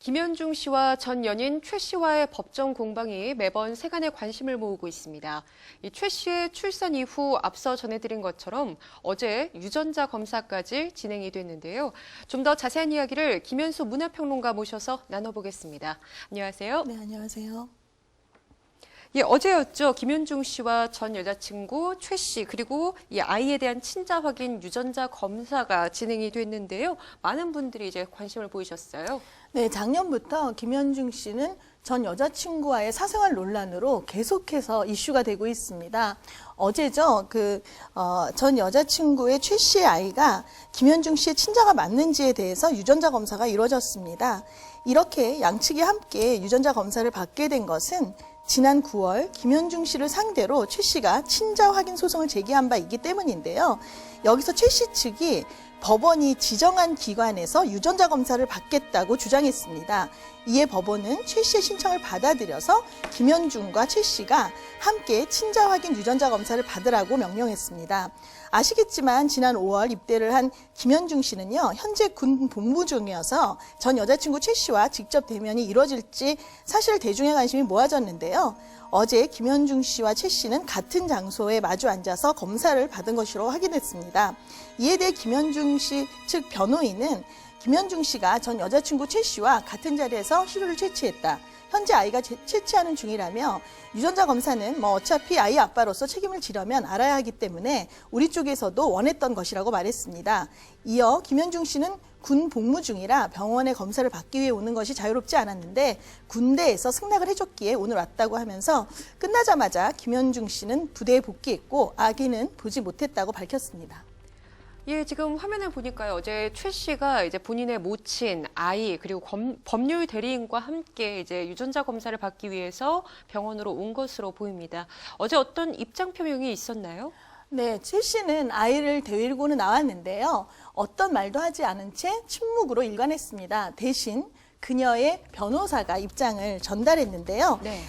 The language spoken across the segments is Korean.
김현중 씨와 전 연인 최 씨와의 법정 공방이 매번 세간의 관심을 모으고 있습니다. 이 최 씨의 출산 이후 앞서 전해드린 것처럼 어제 유전자 검사까지 진행이 됐는데요. 좀 더 자세한 이야기를 김현수 문화평론가 모셔서 나눠보겠습니다. 안녕하세요. 네, 안녕하세요. 예, 어제였죠. 김현중 씨와 전 여자친구 최 씨, 그리고 이 아이에 대한 친자 확인 유전자 검사가 진행이 됐는데요. 많은 분들이 이제 관심을 보이셨어요. 네, 작년부터 김현중 씨는 전 여자친구와의 사생활 논란으로 계속해서 이슈가 되고 있습니다. 어제죠, 전 여자친구의 최 씨의 아이가 김현중 씨의 친자가 맞는지에 대해서 유전자 검사가 이루어졌습니다. 이렇게 양측이 함께 유전자 검사를 받게 된 것은 지난 9월 김현중 씨를 상대로 최 씨가 친자 확인 소송을 제기한 바 있기 때문인데요. 여기서 최 씨 측이 법원이 지정한 기관에서 유전자 검사를 받겠다고 주장했습니다. 이에 법원은 최 씨의 신청을 받아들여서 김현중과 최 씨가 함께 친자 확인 유전자 검사를 받으라고 명령했습니다. 아시겠지만 지난 5월 입대를 한 김현중 씨는요, 현재 군 복무 중이어서 전 여자친구 최 씨와 직접 대면이 이루어질지 사실 대중의 관심이 모아졌는데요. 어제 김현중 씨와 최 씨는 같은 장소에 마주 앉아서 검사를 받은 것으로 확인됐습니다. 이에 대해 김현중 씨 측 변호인은 김현중 씨가 전 여자친구 최 씨와 같은 자리에서 시료를 채취했다. 현재 아이가 채취하는 중이라며 유전자 검사는 어차피 아이 아빠로서 책임을 지려면 알아야 하기 때문에 우리 쪽에서도 원했던 것이라고 말했습니다. 이어 김현중 씨는 군 복무 중이라 병원에 검사를 받기 위해 오는 것이 자유롭지 않았는데 군대에서 승낙을 해줬기에 오늘 왔다고 하면서 끝나자마자 김현중 씨는 부대에 복귀했고 아기는 보지 못했다고 밝혔습니다. 예, 지금 화면을 보니까요. 어제 최 씨가 이제 본인의 모친, 아이, 그리고 법률 대리인과 함께 이제 유전자 검사를 받기 위해서 병원으로 온 것으로 보입니다. 어제 어떤 입장 표명이 있었나요? 네, 최 씨는 아이를 데리고는 나왔는데요. 어떤 말도 하지 않은 채 침묵으로 일관했습니다. 대신 그녀의 변호사가 입장을 전달했는데요. 네.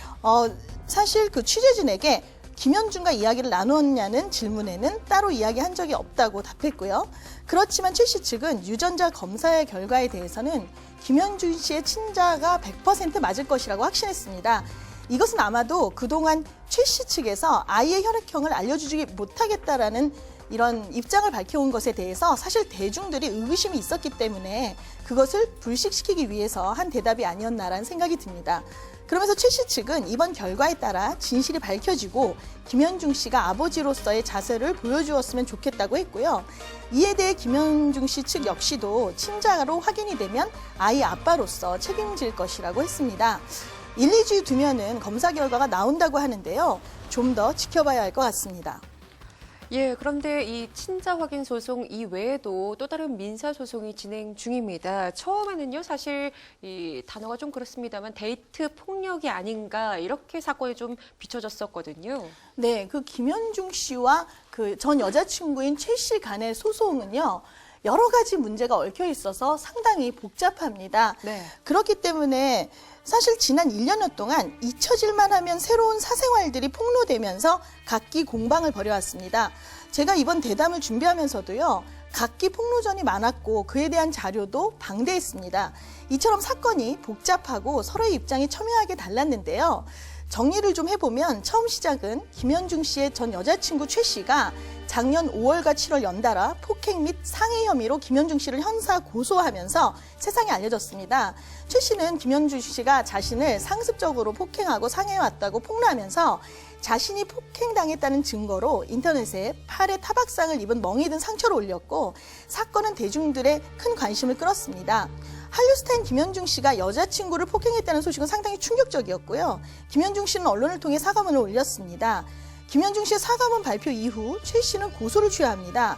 사실 그 취재진에게 김현중과 이야기를 나누었냐는 질문에는 따로 이야기한 적이 없다고 답했고요. 그렇지만 최 씨 측은 유전자 검사의 결과에 대해서는 김현중 씨의 친자가 100% 맞을 것이라고 확신했습니다. 이것은 아마도 그동안 최 씨 측에서 아이의 혈액형을 알려주지 못하겠다라는 이런 입장을 밝혀온 것에 대해서 사실 대중들이 의구심이 있었기 때문에 그것을 불식시키기 위해서 한 대답이 아니었나라는 생각이 듭니다. 그러면서 최 씨 측은 이번 결과에 따라 진실이 밝혀지고 김현중 씨가 아버지로서의 자세를 보여주었으면 좋겠다고 했고요. 이에 대해 김현중 씨 측 역시도 친자로 확인이 되면 아이 아빠로서 책임질 것이라고 했습니다. 1, 2주 두면은 검사 결과가 나온다고 하는데요. 좀 더 지켜봐야 할 것 같습니다. 예, 그런데 이 친자 확인 소송 이외에도 또 다른 민사 소송이 진행 중입니다. 처음에는요, 사실 이 단어가 좀 그렇습니다만 데이트 폭력이 아닌가 이렇게 사건이 좀 비춰졌었거든요. 네, 그 김현중 씨와 그 전 여자친구인 최 씨 간의 소송은요, 여러 가지 문제가 얽혀 있어서 상당히 복잡합니다. 네. 그렇기 때문에 사실 지난 1년여 동안 잊혀질만 하면 새로운 사생활들이 폭로되면서 각기 공방을 벌여왔습니다. 제가 이번 대담을 준비하면서도요, 각기 폭로전이 많았고 그에 대한 자료도 방대했습니다. 이처럼 사건이 복잡하고 서로의 입장이 첨예하게 달랐는데요. 정리를 좀 해보면 처음 시작은 김현중 씨의 전 여자친구 최 씨가 작년 5월과 7월 연달아 폭행 및 상해 혐의로 김현중 씨를 형사 고소하면서 세상에 알려졌습니다. 최 씨는 김현중 씨가 자신을 상습적으로 폭행하고 상해왔다고 폭로하면서 자신이 폭행당했다는 증거로 인터넷에 팔에 타박상을 입은 멍이 든 상처를 올렸고 사건은 대중들의 큰 관심을 끌었습니다. 한류스타인 김현중 씨가 여자친구를 폭행했다는 소식은 상당히 충격적이었고요. 김현중 씨는 언론을 통해 사과문을 올렸습니다. 김현중 씨의 사과문 발표 이후 최 씨는 고소를 취하합니다.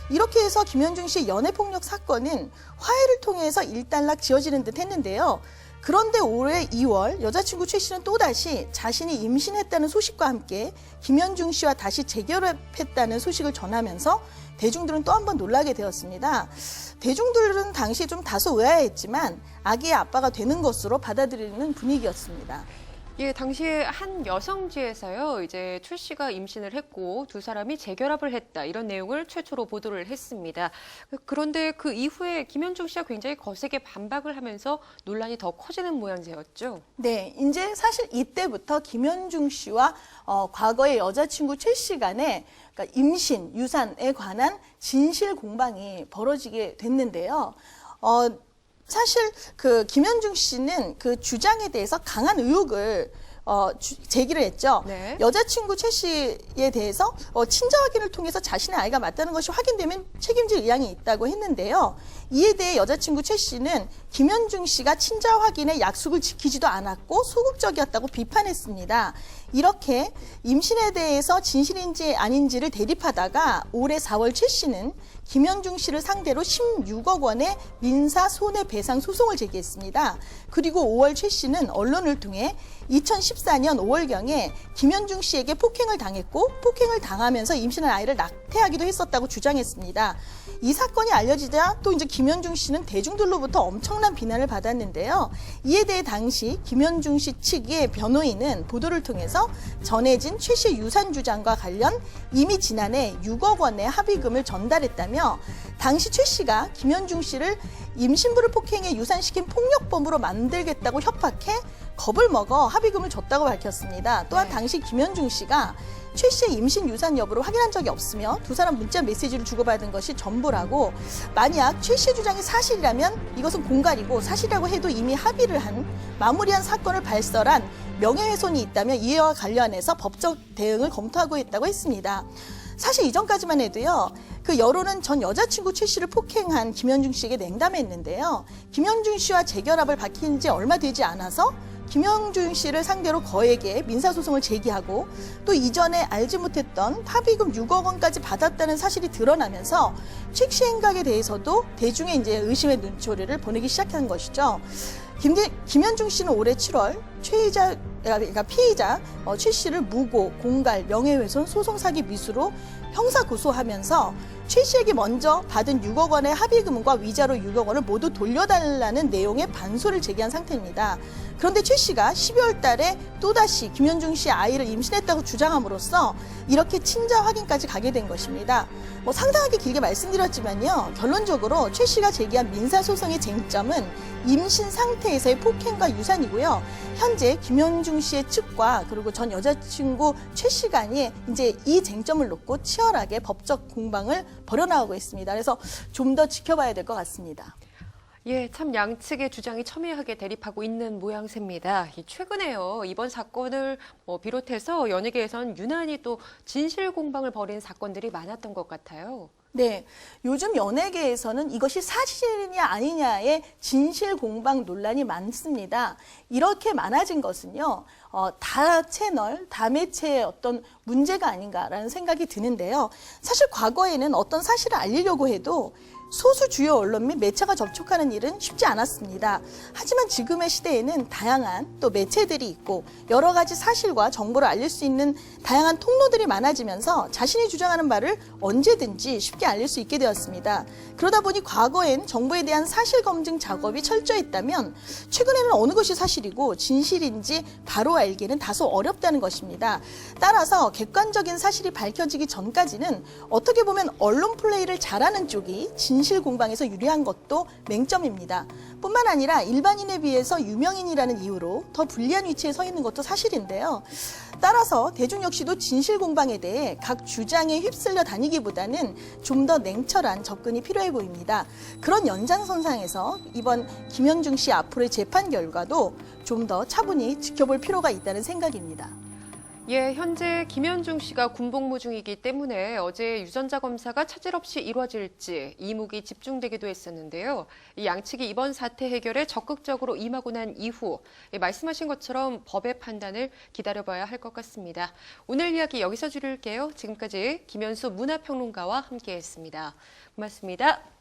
이렇게 해서 김현중 씨의 연애폭력 사건은 화해를 통해서 일단락 지어지는 듯 했는데요. 그런데 올해 2월 여자친구 최 씨는 또다시 자신이 임신했다는 소식과 함께 김현중 씨와 다시 재결합했다는 소식을 전하면서 대중들은 또 한 번 놀라게 되었습니다. 대중들은 당시 좀 다소 의아해했지만 아기의 아빠가 되는 것으로 받아들이는 분위기였습니다. 예, 당시에 한 여성지에서요, 이제 최 씨가 임신을 했고 두 사람이 재결합을 했다 이런 내용을 최초로 보도를 했습니다. 그런데 그 이후에 김현중 씨가 굉장히 거세게 반박을 하면서 논란이 더 커지는 모양새였죠. 네, 이제 사실 이때부터 김현중 씨와 과거의 여자친구 최 씨 간에 그러니까 임신, 유산에 관한 진실 공방이 벌어지게 됐는데요. 사실 그 김현중 씨는 그 주장에 대해서 강한 의혹을 제기를 했죠. 네. 여자친구 최 씨에 대해서 친자 확인을 통해서 자신의 아이가 맞다는 것이 확인되면 책임질 의향이 있다고 했는데요. 이에 대해 여자친구 최 씨는 김현중 씨가 친자 확인의 약속을 지키지도 않았고 소극적이었다고 비판했습니다. 이렇게 임신에 대해서 진실인지 아닌지를 대립하다가 올해 4월 최 씨는 김현중 씨를 상대로 16억 원의 민사 손해배상 소송을 제기했습니다. 그리고 5월 최 씨는 언론을 통해 2014년 5월경에 김현중 씨에게 폭행을 당했고 폭행을 당하면서 임신한 아이를 낙태하기도 했었다고 주장했습니다. 이 사건이 알려지자 또 이제 김현중 씨는 대중들로부터 엄청난 비난을 받았는데요. 이에 대해 당시 김현중 씨 측의 변호인은 보도를 통해서 전해진 최 씨의 유산 주장과 관련 이미 지난해 6억 원의 합의금을 전달했다며 당시 최 씨가 김현중 씨를 임신부를 폭행해 유산시킨 폭력범으로 만들겠다고 협박해 겁을 먹어 합의금을 줬다고 밝혔습니다. 또한 당시 김현중 씨가 최 씨의 임신 유산 여부를 확인한 적이 없으며 두 사람 문자 메시지를 주고받은 것이 전부라고 만약 최 씨의 주장이 사실이라면 이것은 공갈이고 사실이라고 해도 이미 합의를 한 마무리한 사건을 발설한 명예훼손이 있다며 이와 관련해서 법적 대응을 검토하고 있다고 했습니다. 사실 이전까지만 해도요. 그 여론은 전 여자친구 최 씨를 폭행한 김현중 씨에게 냉담했는데요. 김현중 씨와 재결합을 밝힌 지 얼마 되지 않아서 김현중 씨를 상대로 거액의 민사소송을 제기하고 또 이전에 알지 못했던 합의금 6억 원까지 받았다는 사실이 드러나면서 최 씨 행각에 대해서도 대중의 이제 의심의 눈초리를 보내기 시작한 것이죠. 김현중 씨는 올해 7월 그러니까 피의자 최 씨를 무고, 공갈, 명예훼손, 소송사기 미수로 형사 고소하면서 최 씨에게 먼저 받은 6억 원의 합의금과 위자료 6억 원을 모두 돌려달라는 내용의 반소를 제기한 상태입니다. 그런데 최 씨가 12월 달에 또다시 김현중 씨의 아이를 임신했다고 주장함으로써 이렇게 친자 확인까지 가게 된 것입니다. 상당하게 길게 말씀드렸지만요. 결론적으로 최 씨가 제기한 민사소송의 쟁점은 임신 상태에서의 폭행과 유산이고요. 현재 김현중 씨의 측과 그리고 전 여자친구 최 씨 간이 이제 이 쟁점을 놓고 치열하게 법적 공방을 벌여나가고 있습니다. 그래서 좀 더 지켜봐야 될 것 같습니다. 예, 참 양측의 주장이 첨예하게 대립하고 있는 모양새입니다. 최근에요, 이번 사건을 비롯해서 연예계에선 유난히 또 진실 공방을 벌인 사건들이 많았던 것 같아요. 네, 요즘 연예계에서는 이것이 사실이냐 아니냐의 진실 공방 논란이 많습니다. 이렇게 많아진 것은요, 다 채널, 다 매체의 어떤 문제가 아닌가라는 생각이 드는데요. 사실 과거에는 어떤 사실을 알리려고 해도 소수 주요 언론 및 매체가 접촉하는 일은 쉽지 않았습니다. 하지만 지금의 시대에는 다양한 또 매체들이 있고 여러 가지 사실과 정보를 알릴 수 있는 다양한 통로들이 많아지면서 자신이 주장하는 바를 언제든지 쉽게 알릴 수 있게 되었습니다. 그러다 보니 과거엔 정보에 대한 사실 검증 작업이 철저했다면 최근에는 어느 것이 사실이고 진실인지 바로 알기는 다소 어렵다는 것입니다. 따라서 객관적인 사실이 밝혀지기 전까지는 어떻게 보면 언론 플레이를 잘하는 쪽이 진실 공방에서 유리한 것도 맹점입니다. 뿐만 아니라 일반인에 비해서 유명인이라는 이유로 더 불리한 위치에 서 있는 것도 사실인데요. 따라서 대중 역시도 진실 공방에 대해 각 주장에 휩쓸려 다니기보다는 좀 더 냉철한 접근이 필요해 보입니다. 그런 연장선상에서 이번 김현중 씨 앞으로의 재판 결과도 좀 더 차분히 지켜볼 필요가 있다는 생각입니다. 예, 현재 김현중 씨가 군복무 중이기 때문에 어제 유전자 검사가 차질 없이 이루어질지 이목이 집중되기도 했었는데요. 이 양측이 이번 사태 해결에 적극적으로 임하고 난 이후 말씀하신 것처럼 법의 판단을 기다려봐야 할 것 같습니다. 오늘 이야기 여기서 줄일게요. 지금까지 김현수 문화평론가와 함께했습니다. 고맙습니다.